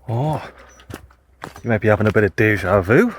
Oh, you might be having a bit of deja vu.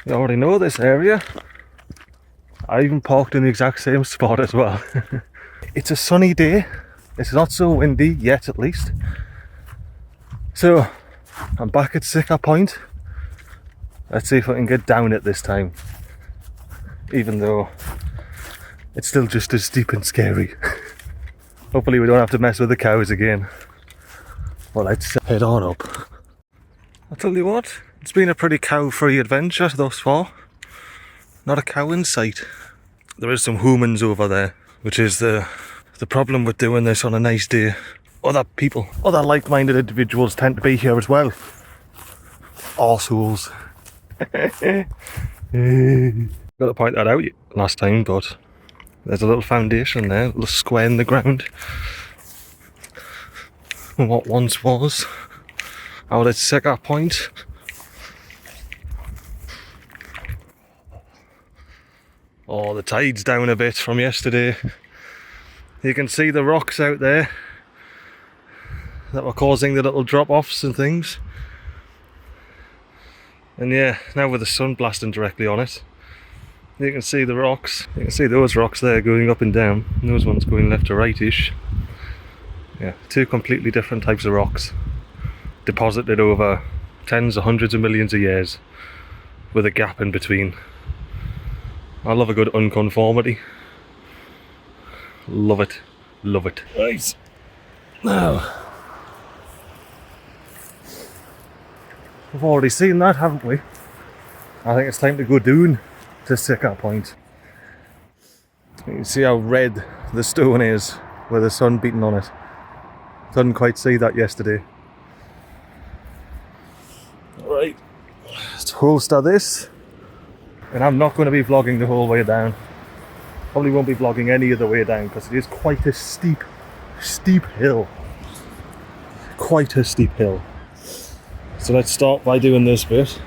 You already know this area. I even parked in the exact same spot as well. It's a sunny day. It's not so windy yet, at least. So, I'm back at Siccar Point. Let's see if I can get down it this time. Even though it's still just as steep and scary. Hopefully we don't have to mess with the cows again. Well, let's head on up. I'll tell you what, it's been a pretty cow-free adventure thus far. Not a cow in sight. There is some humans over there, which is the problem with doing this on a nice day. Other people, other like-minded individuals tend to be here as well. Arseholes. Got to point that out last time, but there's a little foundation there, a little square in the ground. What once was out at Siccar Point. Oh, the tide's down a bit from yesterday. You can see the rocks out there that were causing the little drop-offs and things. And yeah, now with the sun blasting directly on it, you can see the rocks. You can see those rocks there going up and down, and those ones going left to right-ish. Yeah, two completely different types of rocks, deposited over tens or hundreds of millions of years, with a gap in between. I love a good unconformity. Love it. Love it. Right. Now, we've already seen that, haven't we? I think it's time to go down to Siccar Point. You can see how red the stone is with the sun beating on it. Couldn't quite see that yesterday. Right, let's holster this. And I'm not going to be vlogging the whole way down. Probably won't be vlogging any of the way down because it is quite a steep hill. Quite a steep hill. So let's start by doing this bit.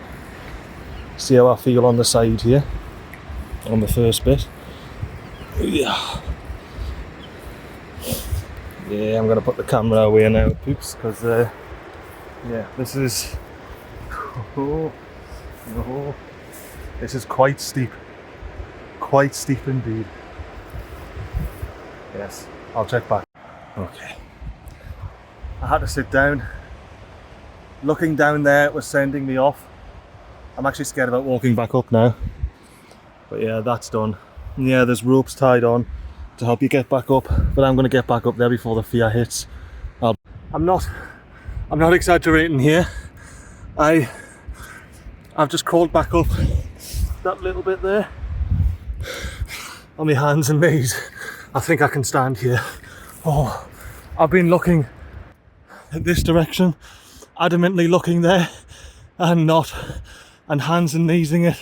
See how I feel on the side here. On the first bit. Yeah. Yeah, I'm going to put the camera away now, peeps, because yeah, this is... Oh, no. This is quite steep. Quite steep indeed. Yes, I'll check back. Okay. I had to sit down. Looking down there, it was sending me off. I'm actually scared about walking back up now. But yeah, that's done. And yeah, there's ropes tied on to help you get back up, but I'm going to get back up there before the fear hits. I'm not exaggerating here. I've just crawled back up that little bit there on my hands and knees. I think I can stand here. Oh, I've been looking in this direction, adamantly looking there, and hands and kneesing it,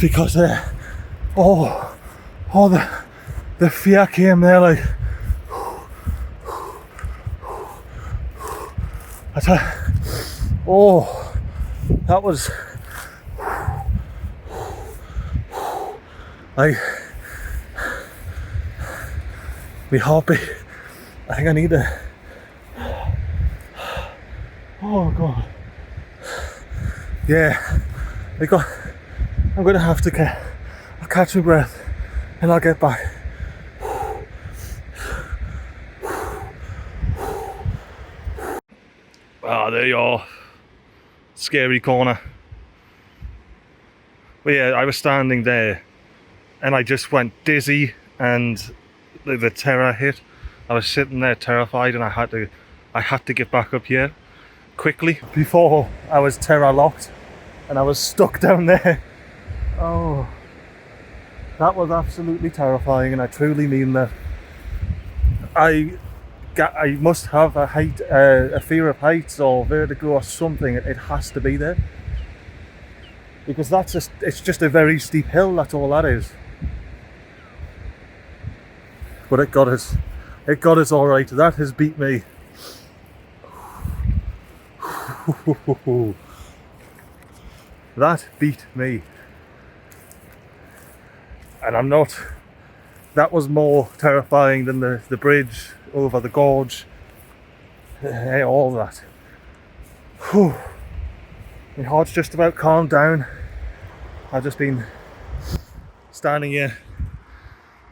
because the fear came there like, oh, that was like my heartbeat. I think I need to, oh god, yeah, I'm gonna have to I'll catch my breath and I'll get back. Ah, there you are. Scary corner. But yeah, I was standing there and I just went dizzy and the terror hit. I was sitting there terrified and I had to get back up here quickly before I was terror locked and I was stuck down there. Oh, that was absolutely terrifying, and I truly mean that. I must have a fear of heights or vertigo or something. It has to be there, because it's just a very steep hill. That's all that is. But it got us all right. That has beat me. That beat me. And I'm not, that was more terrifying than the bridge over the gorge, all that. Whew. My heart's just about calmed down. I've just been standing here,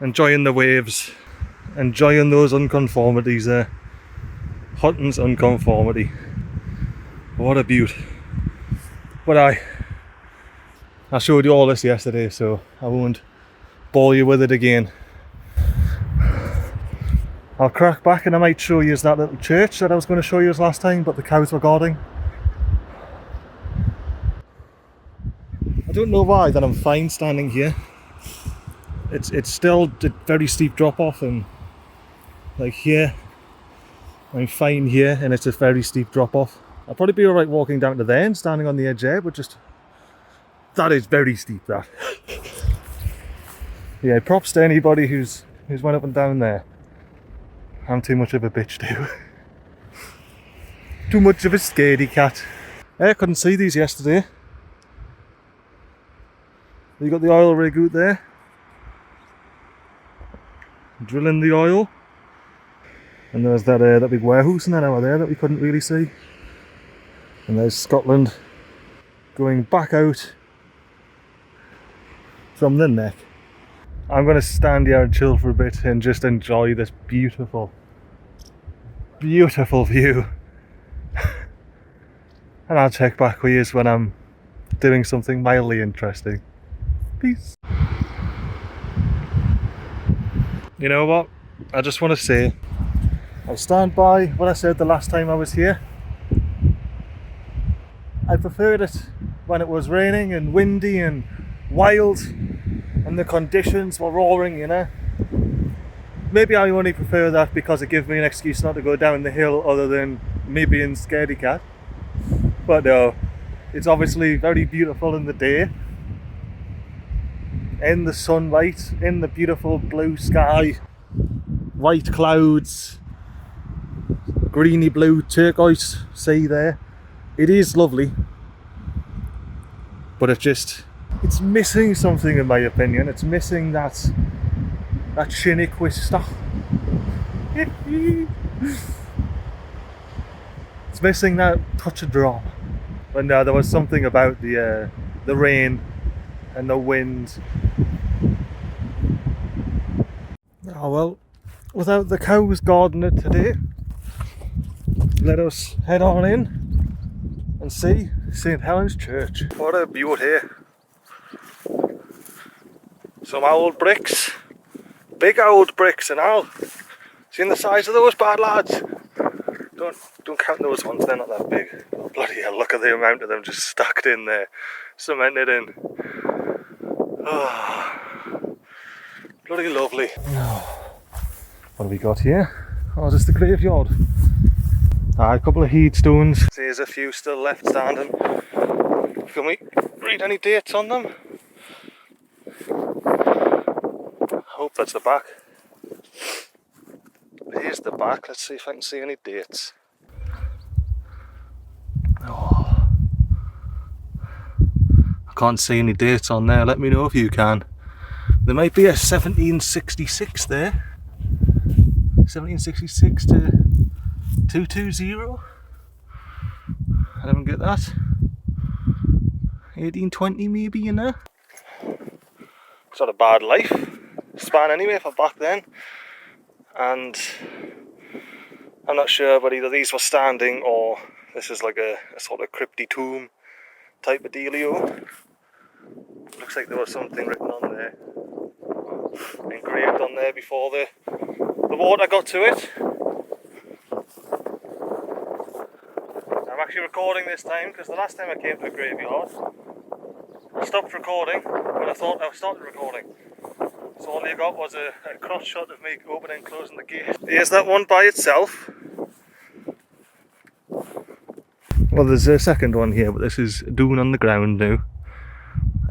enjoying the waves, enjoying those unconformities there. Huttons Unconformity. What a beaut. But I showed you all this yesterday, so I won't bore you with it again. I'll crack back and I might show you that little church that I was going to show you last time, but the cows were guarding. I don't know why that I'm fine standing here. It's still a very steep drop off, and like here, I'm fine here, and it's a very steep drop off. I'll probably be alright walking down to there and standing on the edge there, but just, that is very steep, that. Yeah, props to anybody who's went up and down there. I'm too much of a bitch too. Too much of a scaredy cat. I couldn't see these yesterday. You got the oil rig out there, drilling the oil, and there's that big warehouse in that hour there that we couldn't really see, and there's Scotland going back out from the neck. I'm going to stand here and chill for a bit and just enjoy this beautiful, beautiful view. And I'll check back with you when I'm doing something mildly interesting. Peace. You know what? I just want to say, I stand by what I said the last time I was here. I preferred it when it was raining and windy and wild and the conditions were roaring, you know. Maybe I only prefer that because it gives me an excuse not to go down the hill other than me being scaredy cat. But no, it's obviously very beautiful in the day. In the sunlight, in the beautiful blue sky, white clouds, greeny blue turquoise sea there. It is lovely, but it's missing something in my opinion. It's missing that Chiniquista. It's missing that touch of drop. But no, there was something about the rain and the wind. Oh well, without the cows guarding it today, let us head on in and see St. Helen's Church. What a beaut here. Some old bricks, big old bricks and all. Seen the size of those bad lads? Don't count those ones, they're not that big. Oh, bloody hell, look at the amount of them just stacked in there, cemented in. Oh, bloody lovely. What have we got here? Oh, is this the graveyard? A couple of headstones. There's a few still left standing. Can we read any dates on them? I hope that's the back. Here's the back. Let's see if I can see any dates. Oh, I can't see any dates on there. Let me know if you can. There might be a 1766 there. 1766 to 220. I didn't get that. 1820 maybe, you know. It's not a bad life span anyway for back then. And I'm not sure but either these were standing or this is like a sort of crypty tomb type of dealio. Looks like there was something written on there, engraved on there before the water got to it. I'm actually recording this time because the last time I came to a graveyard I stopped recording when I thought I started recording. So all you got was a cross shot of me opening and closing the gate. Here's that one by itself. Well, there's a second one here, but this is down on the ground now.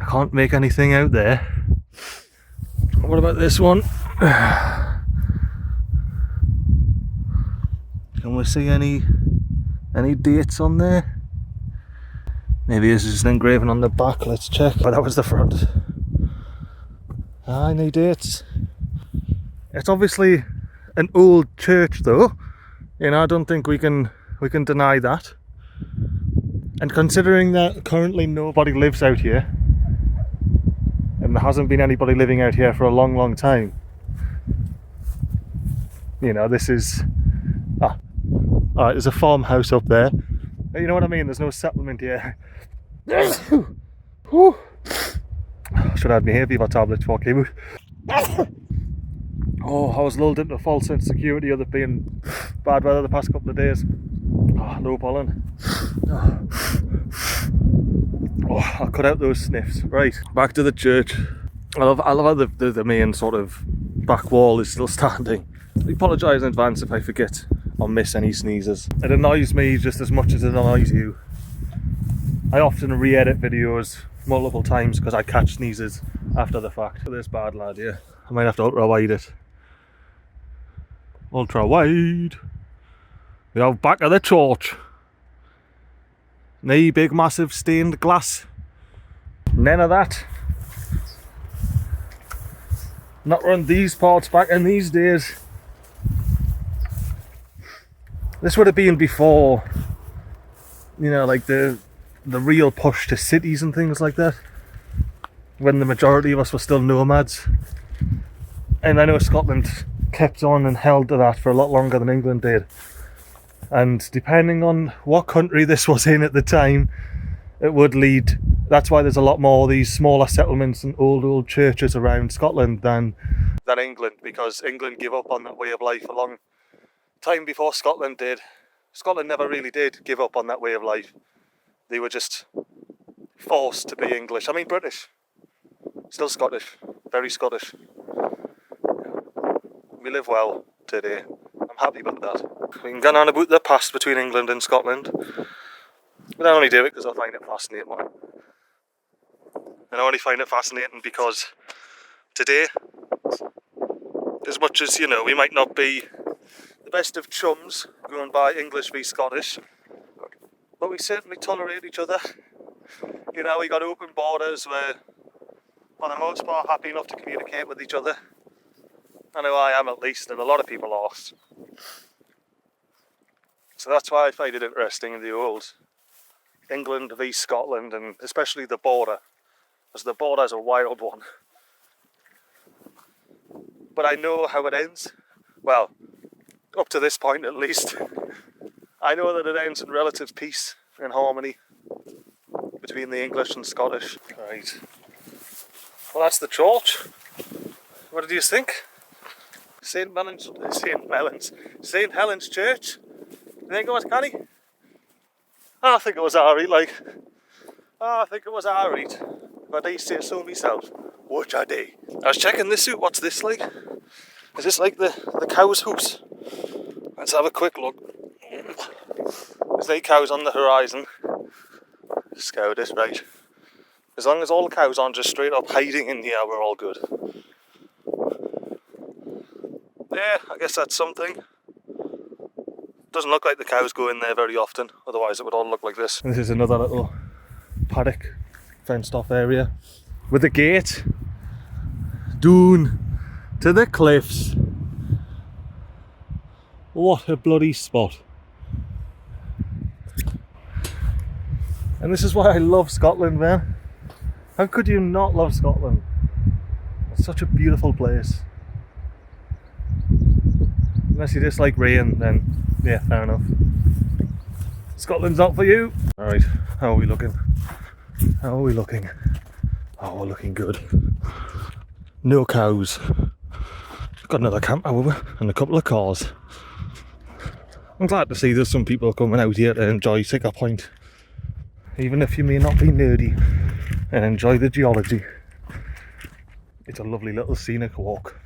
I can't make anything out there. What about this one? Can we see any dates on there? Maybe this is an engraving on the back, let's check. But that was the front. Any dates? It's obviously an old church though. You know, I don't think we can deny that. And considering that currently nobody lives out here, and there hasn't been anybody living out here for a long, long time, you know, this is... Alright, there's a farmhouse up there. You know what I mean? There's no settlement here. Whew. Should have had my hay fever tablets before I came out. Oh, I was lulled into a false sense of security of it being bad weather the past couple of days. Oh, no pollen. Oh, I cut out those sniffs. Right, back to the church. I love how the main sort of back wall is still standing. I apologise in advance if I forget or miss any sneezes. It annoys me just as much as it annoys you. I often re-edit videos multiple times because I catch sneezes after the fact. This bad lad here, I might have to ultra wide it. Ultra wide. We have back of the church. No big massive stained glass. None of that. Not run these parts back in these days. This would have been before, you know, like the real push to cities and things like that, when the majority of us were still nomads. And I know Scotland kept on and held to that for a lot longer than England did. And depending on what country this was in at the time, it would lead... That's why there's a lot more of these smaller settlements and old churches around Scotland than England, because England gave up on that way of life a long time before Scotland did. Scotland never really did give up on that way of life. They were just forced to be English. I mean British. Still Scottish. Very Scottish. We live well today. I'm happy about that. We can go on about the past between England and Scotland. But I only do it because I find it fascinating. And I only find it fascinating because today, as much as, you know, we might not be the best of chums going by English v Scottish, but we certainly tolerate each other. You know, we got open borders, we're for the most part happy enough to communicate with each other. I know I am, at least, and a lot of people are. So that's why I find it interesting, the old England v Scotland, and especially the border, because the border is a wild one. But I know how it ends. Well, up to this point at least. I know that it ends in relative peace and harmony between the English and Scottish. Right. Well, that's the church. What did you think? St. Helen's Church. You think it was canny? I think it was alright, like. I think it was alright. But I say so myself. Which I do. I was checking this out. What's this like? Is this like the cow's hoops? Let's have a quick look. There's 8 cows on the horizon. Scout this, right. As long as all the cows aren't just straight up hiding in the air, we're all good. Yeah, I guess that's something. Doesn't look like the cows go in there very often, otherwise it would all look like this. This is another little paddock, fenced off area, with a gate down to the cliffs. What a bloody spot. And this is why I love Scotland, man. How could you not love Scotland? It's such a beautiful place. Unless you dislike rain, then yeah, fair enough. Scotland's not for you. Alright, how are we looking? How are we looking? Oh, we're looking good. No cows. Got another camp, however, and a couple of cars. I'm glad to see there's some people coming out here to enjoy Siccar Point. Even if you may not be nerdy and enjoy the geology. It's a lovely little scenic walk.